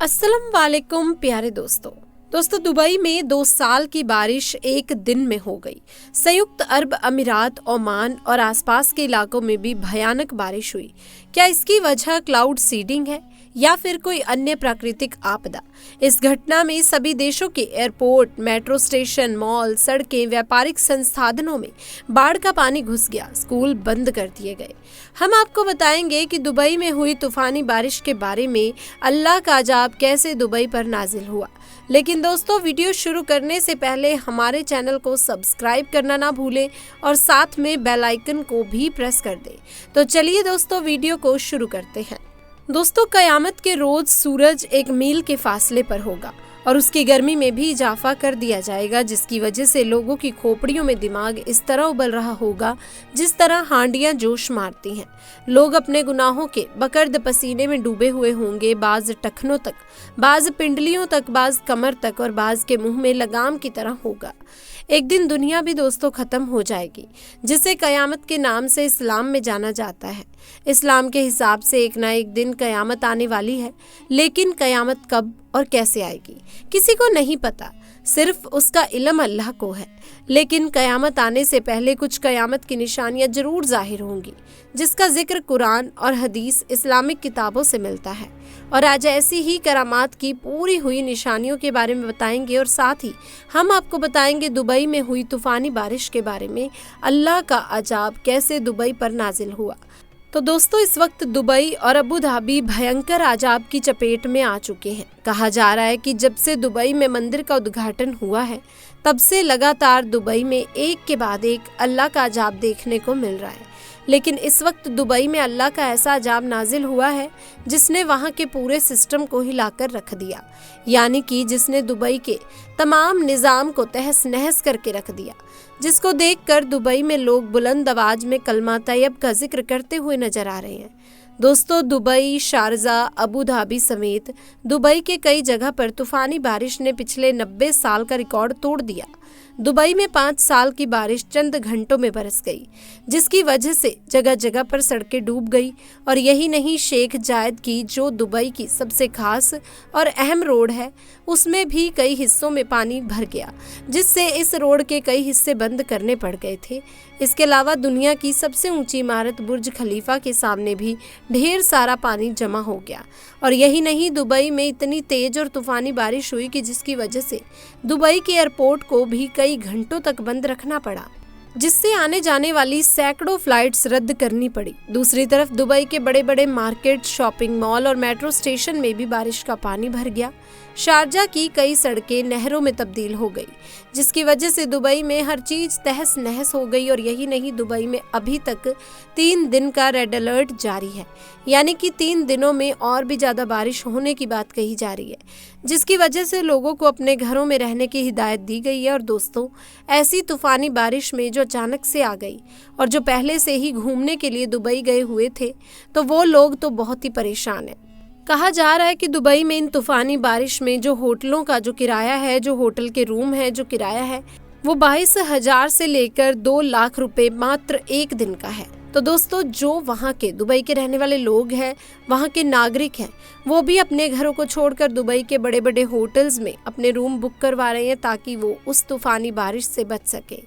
अस्सलाम वालेकुम प्यारे दोस्तों दुबई में 2 साल की बारिश एक दिन में हो गई। संयुक्त अरब अमीरात, ओमान और आसपास के इलाकों में भी भयानक बारिश हुई। क्या इसकी वजह क्लाउड सीडिंग है या फिर कोई अन्य प्राकृतिक आपदा? इस घटना में सभी देशों के एयरपोर्ट, मेट्रो स्टेशन, मॉल, सड़कें, व्यापारिक संसाधनों में बाढ़ का पानी घुस गया, स्कूल बंद कर दिए गए। हम आपको बताएंगे कि दुबई में हुई तूफानी बारिश के बारे में, अल्लाह का अजाब कैसे दुबई पर नाजिल हुआ। लेकिन दोस्तों, वीडियो शुरू करने से पहले हमारे चैनल को सब्सक्राइब करना ना भूलें और साथ में बेल आइकन को भी प्रेस कर दें। तो चलिए दोस्तों, वीडियो को शुरू करते हैं। दोस्तों, कयामत के रोज सूरज 1 मील के फासले पर होगा और उसकी गर्मी में भी इजाफा कर दिया जाएगा, जिसकी वजह से लोगों की खोपड़ियों में दिमाग इस तरह उबल रहा होगा जिस तरह हांडियां जोश मारती हैं। लोग अपने गुनाहों के बकर्द पसीने में डूबे हुए होंगे, बाज टखनों तक, बाज पिंडलियों तक, बाज कमर तक और बाज के मुंह में लगाम की तरह होगा। एक दिन दुनिया भी दोस्तों खत्म हो जाएगी, जिसे कयामत के नाम से इस्लाम में जाना जाता है। इस्लाम के हिसाब से एक ना एक दिन कयामत आने वाली है, लेकिन कयामत कब और कैसे आएगी किसी को नहीं पता, सिर्फ उसका इल्म अल्लाह को है। लेकिन कयामत आने से पहले कुछ कयामत की निशानियां जरूर जाहिर होंगी, जिसका जिक्र कुरान और हदीस इस्लामिक किताबों से मिलता है। और आज ऐसी ही करामात की पूरी हुई निशानियों के बारे में बताएंगे और साथ ही हम आपको बताएंगे दुबई में हुई तूफानी बारिश के बारे में, अल्लाह का अजाब कैसे दुबई पर नाजिल हुआ। तो दोस्तों, इस वक्त दुबई और अबू धाबी भयंकर अजाब की चपेट में आ चुके हैं। कहा जा रहा है कि जब से दुबई में मंदिर का उद्घाटन हुआ है, तब से लगातार दुबई में एक के बाद एक अल्लाह का अजाब देखने को मिल रहा है। लेकिन इस वक्त दुबई में अल्लाह का ऐसा अजाब नाजिल हुआ है जिसने वहां के पूरे सिस्टम को हिलाकर रख दिया, यानी कि जिसने दुबई के तमाम निज़ाम को तहस नहस करके रख दिया, जिसको देखकर दुबई में लोग बुलंद आवाज में कलमा तैयब का जिक्र करते हुए नजर आ रहे हैं। दोस्तों, दुबई, शारजा, अबू धाबी समेत दुबई के कई जगह पर तूफानी बारिश ने पिछले 90 साल का रिकॉर्ड तोड़ दिया। दुबई में 5 साल की बारिश चंद घंटों में बरस गई, जिसकी वजह से जगह जगह पर सड़कें डूब गई। और यही नहीं, शेख जायद की जो दुबई की सबसे खास और अहम रोड है, उसमें भी कई हिस्सों में पानी भर गया, जिससे इस रोड के कई हिस्से बंद करने पड़ गए थे। इसके अलावा दुनिया की सबसे ऊंची इमारत बुर्ज खलीफा के सामने भी ढेर सारा पानी जमा हो गया। और यही नहीं, दुबई में इतनी तेज और तूफानी बारिश हुई कि जिसकी वजह से दुबई के एयरपोर्ट को भी कई घंटों तक बंद रखना पड़ा, जिससे आने जाने वाली सैकड़ों फ्लाइट्स रद्द करनी पड़ी। दूसरी तरफ दुबई के बड़े बड़े मार्केट, शॉपिंग मॉल और मेट्रो स्टेशन में भी बारिश का पानी भर गया। शारजा की कई सड़कें नहरों में तब्दील हो गई, जिसकी वजह से दुबई में हर चीज तहस नहस हो गई। और यही नहीं, दुबई में अभी तक 3 दिन का रेड अलर्ट जारी है, यानी कि 3 दिनों में और भी ज्यादा बारिश होने की बात कही जा रही है, जिसकी वजह से लोगों को अपने घरों में रहने की हिदायत दी गई है। और दोस्तों, ऐसी तूफानी बारिश में जो अचानक से आ गई और जो पहले से ही घूमने के लिए दुबई गए हुए थे, तो वो लोग तो बहुत ही परेशान हैं। कहा जा रहा है कि दुबई में इन तूफानी बारिश में जो होटलों का जो किराया है, जो होटल के रूम है, जो किराया है, वो 22,000 से लेकर 2 लाख रुपए मात्र एक दिन का है। तो दोस्तों, जो वहाँ के दुबई के रहने वाले लोग हैं, वहाँ के नागरिक हैं, वो भी अपने घरों को छोड़कर दुबई के बड़े बड़े होटल्स में अपने रूम बुक करवा रहे हैं, ताकि वो उस तूफानी बारिश से बच सके।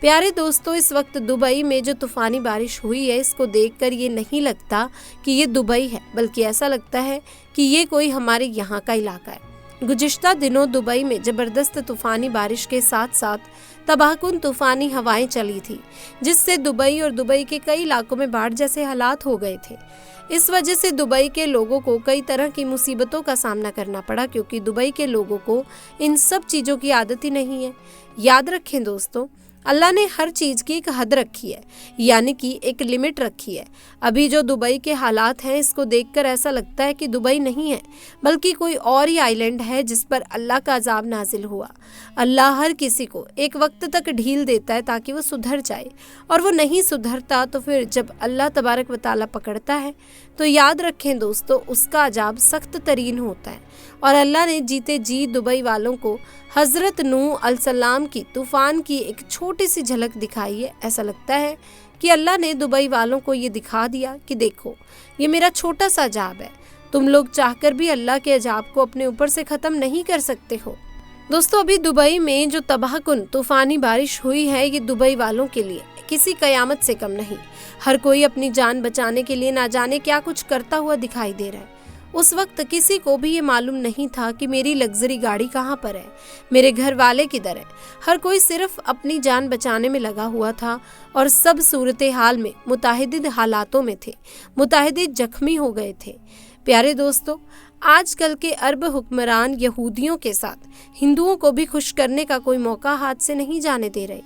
प्यारे दोस्तों, इस वक्त दुबई में जो तूफानी बारिश हुई है, इसको देखकर ये नहीं लगता कि ये दुबई है, बल्कि ऐसा लगता है कि ये कोई हमारे यहाँ का इलाका है। गुज़िश्ता दिनों दुबई में ज़बरदस्त तूफानी बारिश के साथ साथ तबाहकुन तूफानी हवाएं चली थी, जिससे दुबई और दुबई के कई इलाकों में बाढ़ जैसे हालात हो गए थे। इस वजह से दुबई के लोगों को कई तरह की मुसीबतों का सामना करना पड़ा, क्योंकि दुबई के लोगों को इन सब चीज़ों की आदत ही नहीं है। याद रखें दोस्तों, अल्लाह ने हर चीज़ की एक हद रखी है, यानी कि एक लिमिट रखी है। अभी जो दुबई के हालात हैं, इसको देखकर ऐसा लगता है कि दुबई नहीं है, बल्कि कोई और ही आइलैंड है जिस पर अल्लाह का अजाब नाजिल हुआ। अल्लाह हर किसी को एक वक्त तक ढील देता है ताकि वो सुधर जाए, और वो नहीं सुधरता तो फिर जब अल्लाह तबारक व तआला पकड़ता है, तो याद रखें दोस्तों, उसका अजाब सख्त तरीन होता है। और अल्लाह ने जीते जी दुबई वालों को हज़रत नूह अलैहिस्सलाम की तूफ़ान की एक छोटी सी झलक दिखाई है। ऐसा लगता है कि अल्लाह ने दुबई वालों को ये दिखा दिया कि देखो, ये मेरा छोटा सा अजाब है, तुम लोग चाहकर भी अल्लाह के अजाब को अपने ऊपर से खत्म नहीं कर सकते हो। दोस्तों, अभी दुबई में जो तबाहकुन तूफानी बारिश हुई है, ये दुबई वालों के लिए किसी कयामत से कम नहीं। हर कोई अपनी जान बचाने के लिए ना जाने क्या कुछ करता हुआ दिखाई दे रहा है। उस वक्त किसी को भी ये मालूम नहीं था कि मेरी लग्जरी गाड़ी कहाँ पर है, मेरे घर वाले किधर है। हर कोई सिर्फ अपनी जान बचाने में लगा हुआ था और सब सूरत हाल में मुताहिद हालातों में थे, मुताहिद जख्मी हो गए थे। प्यारे दोस्तों, आजकल के अरब हुक्मरान यहूदियों के साथ हिंदुओं को भी खुश करने का कोई मौका हाथ से नहीं जाने दे रहे।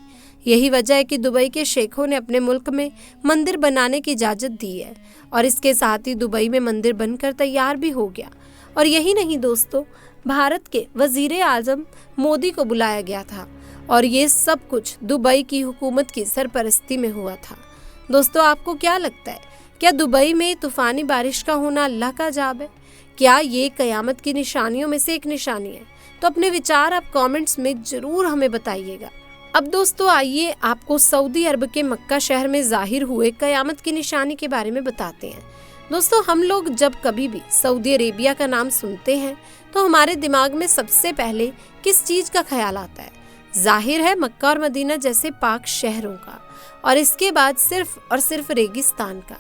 यही वजह है कि दुबई के शेखों ने अपने मुल्क में मंदिर बनाने की इजाज़त दी है और इसके साथ ही दुबई में मंदिर बनकर तैयार भी हो गया। और यही नहीं दोस्तों, भारत के वजीर आज़म मोदी को बुलाया गया था और ये सब कुछ दुबई की हुकूमत की सरपरस्ती में हुआ था। दोस्तों, आपको क्या लगता है, क्या दुबई में तूफ़ानी बारिश का होना अल्लाह का अजाब है? क्या ये क़यामत की निशानियों में से एक निशानी है? तो अपने विचार आप कमेंट्स में ज़रूर हमें बताइएगा। अब दोस्तों, आइए आपको सऊदी अरब के मक्का शहर में जाहिर हुए क़यामत की निशानी के बारे में बताते हैं। दोस्तों, हम लोग जब कभी भी सऊदी अरेबिया का नाम सुनते हैं तो हमारे दिमाग में सबसे पहले किस चीज़ का ख्याल आता है? जाहिर है मक्का और मदीना जैसे पाक शहरों का, और इसके बाद सिर्फ और सिर्फ रेगिस्तान का,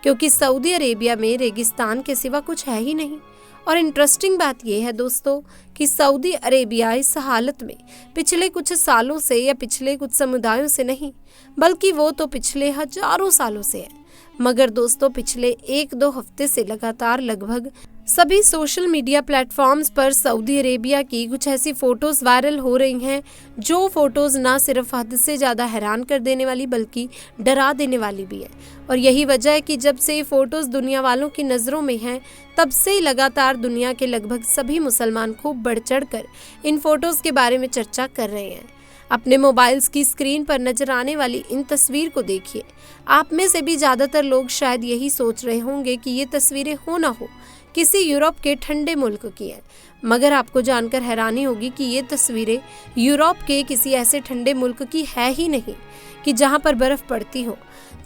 क्योंकि सऊदी अरेबिया में रेगिस्तान के सिवा कुछ है ही नहीं। और इंटरेस्टिंग बात यह है दोस्तों कि सऊदी अरेबिया इस हालत में पिछले कुछ सालों से या पिछले कुछ समुदायों से नहीं, बल्कि वो तो पिछले हजारों सालों से है। मगर दोस्तों, पिछले 1-2 हफ्ते से लगातार लगभग सभी सोशल मीडिया प्लेटफॉर्म्स पर सऊदी अरेबिया की कुछ ऐसी फोटोज़ वायरल हो रही हैं जो फोटोज़ ना सिर्फ हद से ज़्यादा हैरान कर देने वाली बल्कि डरा देने वाली भी है। और यही वजह है कि जब से ये फ़ोटोज़ दुनिया वालों की नज़रों में हैं, तब से ही लगातार दुनिया के लगभग सभी मुसलमान खूब बढ़ चढ़ कर इन फ़ोटोज़ के बारे में चर्चा कर रहे हैं। अपने मोबाइल्स की स्क्रीन पर नजर आने वाली इन तस्वीर को देखिए। आप में से भी ज़्यादातर लोग शायद यही सोच रहे होंगे कि ये तस्वीरें हो ना हो किसी यूरोप के ठंडे मुल्क की हैं, मगर आपको जानकर हैरानी होगी कि ये तस्वीरें यूरोप के किसी ऐसे ठंडे मुल्क की है ही नहीं कि जहाँ पर बर्फ़ पड़ती हो,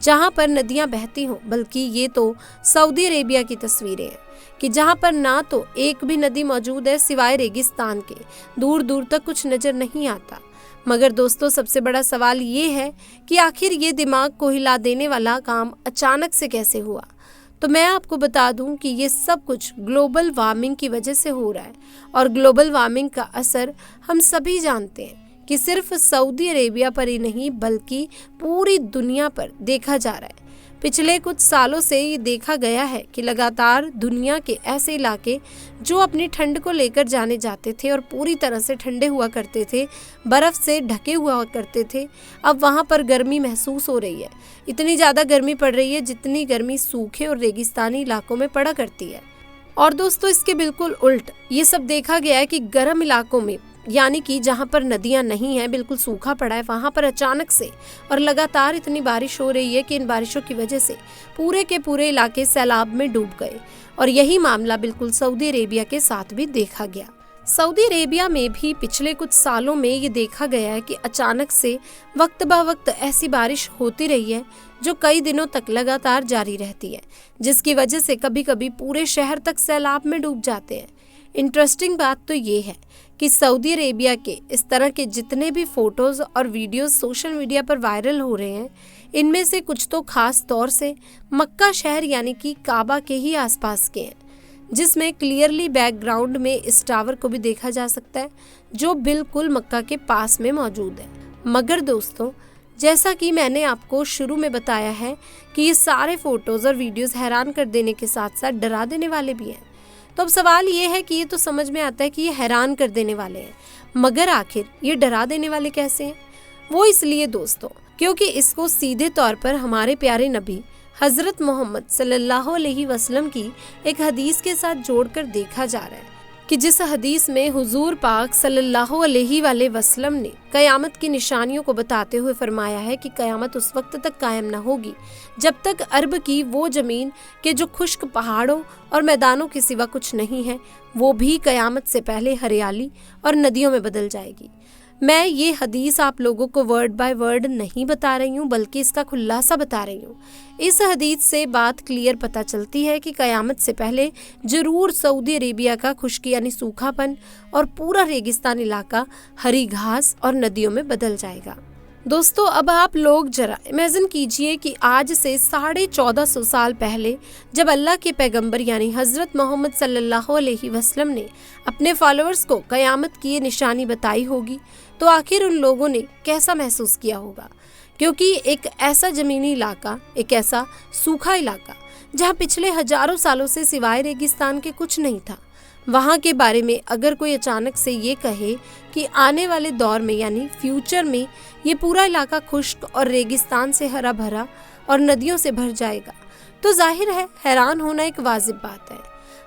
जहाँ पर नदियाँ बहती हों, बल्कि ये तो सऊदी अरेबिया की तस्वीरें हैं कि जहाँ पर ना तो एक भी नदी मौजूद है सिवाय रेगिस्तान के, दूर दूर तक कुछ नज़र नहीं आता। मगर दोस्तों, सबसे बड़ा सवाल ये है कि आखिर ये दिमाग को हिला देने वाला काम अचानक से कैसे हुआ? तो मैं आपको बता दूं कि ये सब कुछ ग्लोबल वार्मिंग की वजह से हो रहा है। और ग्लोबल वार्मिंग का असर हम सभी जानते हैं कि सिर्फ सऊदी अरेबिया पर ही नहीं बल्कि पूरी दुनिया पर देखा जा रहा है। पिछले कुछ सालों से ये देखा गया है कि लगातार दुनिया के ऐसे इलाके जो अपनी ठंड को लेकर जाने जाते थे और पूरी तरह से ठंडे हुआ करते थे, बर्फ़ से ढके हुआ करते थे, अब वहाँ पर गर्मी महसूस हो रही है। इतनी ज़्यादा गर्मी पड़ रही है जितनी गर्मी सूखे और रेगिस्तानी इलाकों में पड़ा करती है। और दोस्तों, इसके बिल्कुल उल्ट ये सब देखा गया है कि गर्म इलाकों में, यानी कि जहाँ पर नदियाँ नहीं हैं, बिल्कुल सूखा पड़ा है, वहाँ पर अचानक से और लगातार इतनी बारिश हो रही है कि इन बारिशों की वजह से पूरे के पूरे इलाके सैलाब में डूब गए। और यही मामला बिल्कुल सऊदी अरेबिया के साथ भी देखा गया। सऊदी अरेबिया में भी पिछले कुछ सालों में ये देखा गया है कि अचानक से वक्त ब वक्त ऐसी बारिश होती रही है जो कई दिनों तक लगातार जारी रहती है, जिसकी वजह से कभी कभी पूरे शहर तक सैलाब में डूब जाते हैं। इंटरेस्टिंग बात तो ये है कि सऊदी अरेबिया के इस तरह के जितने भी फोटोज़ और वीडियोस सोशल मीडिया पर वायरल हो रहे हैं, इनमें से कुछ तो खास तौर से मक्का शहर यानी कि काबा के ही आसपास के हैं, जिसमें क्लियरली बैकग्राउंड में इस टावर को भी देखा जा सकता है जो बिल्कुल मक्का के पास में मौजूद है। मगर दोस्तों, जैसा कि मैंने आपको शुरू में बताया है कि ये सारे फोटोज़ और वीडियोज़ हैरान कर देने के साथ साथ डरा देने वाले भी हैं। तो अब सवाल ये है कि ये तो समझ में आता है कि ये हैरान कर देने वाले हैं, मगर आखिर ये डरा देने वाले कैसे हैं? वो इसलिए दोस्तों क्योंकि इसको सीधे तौर पर हमारे प्यारे नबी हज़रत मोहम्मद सल्लल्लाहु अलैहि वसल्लम की एक हदीस के साथ जोड़कर देखा जा रहा है कि जिस हदीस में हुजूर पाक सल्लल्लाहु अलैहि वसल्लम ने क़यामत की निशानियों को बताते हुए फरमाया है कि क़यामत उस वक्त तक कायम न होगी जब तक अरब की वो ज़मीन के जो खुश्क पहाड़ों और मैदानों के सिवा कुछ नहीं है, वो भी क़यामत से पहले हरियाली और नदियों में बदल जाएगी। मैं ये हदीस आप लोगों को वर्ड बाय वर्ड नहीं बता रही हूँ, बल्कि इसका खुलासा बता रही हूँ। इस हदीस से बात क्लियर पता चलती है कि क़यामत से पहले जरूर सऊदी अरेबिया का खुश्की यानी सूखापन और पूरा रेगिस्तान इलाका हरी घास और नदियों में बदल जाएगा। दोस्तों, अब आप लोग जरा इमेजिन कीजिए कि आज से 1450 साल पहले जब अल्लाह के पैगंबर यानी हज़रत मोहम्मद सल्लल्लाहु अलैहि वसल्लम ने अपने फॉलोअर्स को क़यामत की ये निशानी बताई होगी, तो आखिर उन लोगों ने कैसा महसूस किया होगा। क्योंकि एक ऐसा ज़मीनी इलाका, एक ऐसा सूखा इलाका जहाँ पिछले हजारों सालों से सिवाय रेगिस्तान के कुछ नहीं था, वहाँ के बारे में अगर कोई अचानक से ये कहे कि आने वाले दौर में यानी फ्यूचर में ये पूरा इलाका खुश्क और रेगिस्तान से हरा भरा और नदियों से भर जाएगा, तो जाहिर है हैरान होना एक वाजिब बात है।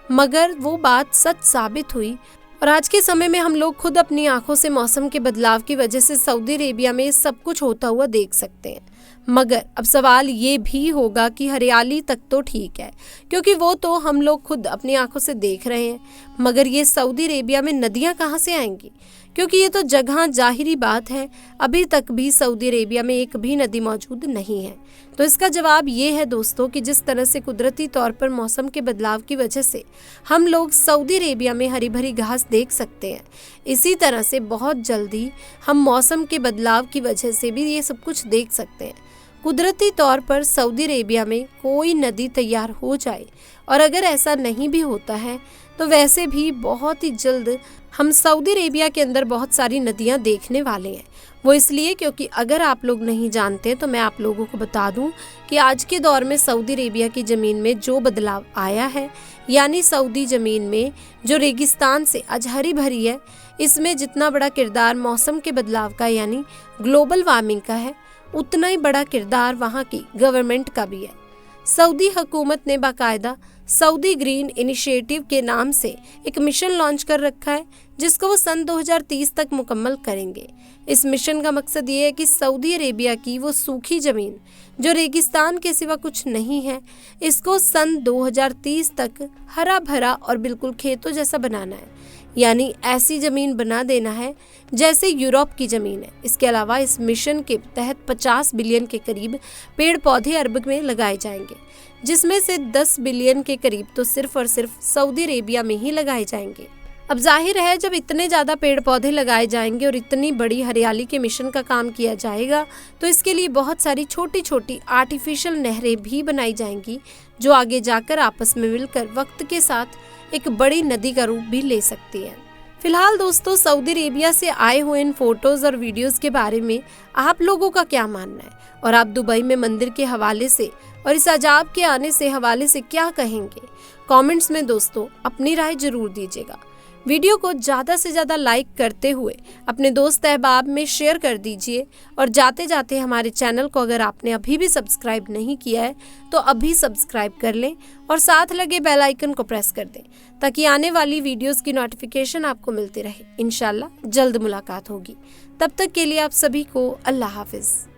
मगर वो बात सच साबित हुई और आज के समय में हम लोग खुद अपनी आंखों से मौसम के बदलाव की वजह से सऊदी अरेबिया में सब कुछ होता हुआ देख सकते हैं। मगर अब सवाल ये भी होगा कि हरियाली तक तो ठीक है, क्योंकि वो तो हम लोग खुद अपनी आंखों से देख रहे हैं, मगर ये सऊदी अरेबिया में नदियां कहाँ से आएंगी? क्योंकि ये तो जगह जाहिरी बात है, अभी तक भी सऊदी अरेबिया में एक भी नदी मौजूद नहीं है। तो इसका जवाब ये है दोस्तों कि जिस तरह से कुदरती तौर पर मौसम के बदलाव की वजह से हम लोग सऊदी अरेबिया में हरी भरी घास देख सकते हैं, इसी तरह से बहुत जल्दी हम मौसम के बदलाव की वजह से भी ये सब कुछ देख सकते हैं। कुदरती तौर पर सऊदी अरेबिया में कोई नदी तैयार हो जाए, और अगर ऐसा नहीं भी होता है तो वैसे भी बहुत ही जल्द हम सऊदी अरेबिया के अंदर बहुत सारी नदियां देखने वाले हैं। वो इसलिए क्योंकि अगर आप लोग नहीं जानते तो मैं आप लोगों को बता दूं कि आज के दौर में सऊदी अरेबिया की ज़मीन में जो बदलाव आया है, यानी सऊदी ज़मीन में जो रेगिस्तान से आज हरी भरी है, इसमें जितना बड़ा किरदार मौसम के बदलाव का यानी ग्लोबल वार्मिंग का है, उतना ही बड़ा किरदार वहाँ की गवर्नमेंट का भी है। सऊदी हुकूमत ने बाकायदा सऊदी ग्रीन इनिशिएटिव के नाम से एक मिशन लॉन्च कर रखा है, जिसको वो सन 2030 तक मुकम्मल करेंगे। इस मिशन का मकसद ये है कि सऊदी अरेबिया की वो सूखी ज़मीन जो रेगिस्तान के सिवा कुछ नहीं है, इसको सन 2030 तक हरा भरा और बिल्कुल खेतों जैसा बनाना है, यानी ऐसी ज़मीन बना देना है जैसे यूरोप की ज़मीन है। इसके अलावा इस मिशन के तहत 50 बिलियन के करीब पेड़ पौधे अरब में लगाए जाएंगे, जिसमें से 10 बिलियन के करीब तो सिर्फ और सिर्फ सऊदी अरेबिया में ही लगाए जाएंगे। अब जाहिर है जब इतने ज़्यादा पेड़ पौधे लगाए जाएंगे और इतनी बड़ी हरियाली के मिशन का काम किया जाएगा, तो इसके लिए बहुत सारी छोटी छोटी आर्टिफिशियल नहरें भी बनाई जाएंगी, जो आगे जाकर आपस में मिलकर वक्त के साथ एक बड़ी नदी का रूप भी ले सकती है। फिलहाल दोस्तों, सऊदी अरेबिया से आए हुए इन फोटोज़ और वीडियोज़ के बारे में आप लोगों का क्या मानना है, और आप दुबई में मंदिर के हवाले से और इस अजाब के आने से हवाले से क्या कहेंगे? कमेंट्स में दोस्तों अपनी राय जरूर दीजिएगा। वीडियो को ज़्यादा से ज़्यादा लाइक करते हुए अपने दोस्त अहबाब में शेयर कर दीजिए, और जाते जाते हमारे चैनल को अगर आपने अभी भी सब्सक्राइब नहीं किया है तो अभी सब्सक्राइब कर लें और साथ लगे बेल आइकन को प्रेस कर दें, ताकि आने वाली वीडियोस की नोटिफिकेशन आपको मिलती रहे। इंशाल्लाह जल्द मुलाकात होगी। तब तक के लिए आप सभी को अल्लाह हाफिज़।